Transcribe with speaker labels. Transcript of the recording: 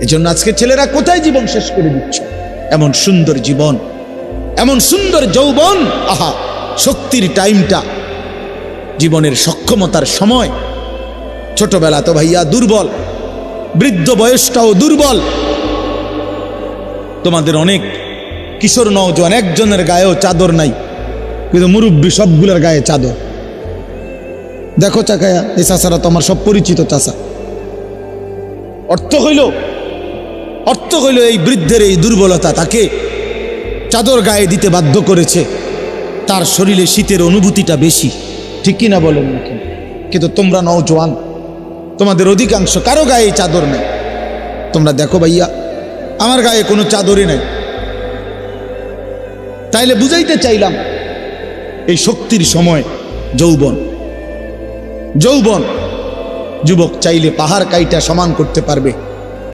Speaker 1: এজন্য আজকে ছেলেরা কোথায় জীবন শেষ করে দিচ্ছ? এমন সুন্দর জীবন, এমন সুন্দর যৌবন, আহা শক্তির টাইমটা, জীবনের সক্ষমতার সময়। ছোটবেলা তো ভাইয়া দুর্বল, বৃদ্ধ বয়সটাও দুর্বল। তোমাদের অনেক কিশোর নওজোয়ান একজনের গায়েও চাদর নাই, কিন্তু মুরব্বী সবগুলোর গায়ে চাদর। দেখো চাকায়া, এই চাচারা তো আমার সব পরিচিত চাচা। অর্থ হইল এই বৃদ্ধের এই দুর্বলতা তাকে চাদর গায়ে দিতে বাধ্য করেছে। তার শরীরে শীতের অনুভূতিটা বেশি, ঠিক কিনা বলেন না কেন? কিন্তু তোমরা নওজোয়ান, তোমাদের অধিকাংশ কারো গায়ে চাদর নেই। তোমরা দেখো ভাইয়া, আমার গায়ে কোনো চাদরই নেই। তাইলে বুঝাইতে চাইলাম এই শক্তির সময় যৌবন। যুবক চাইলে পাহাড় কাইটা সমান করতে পারবে।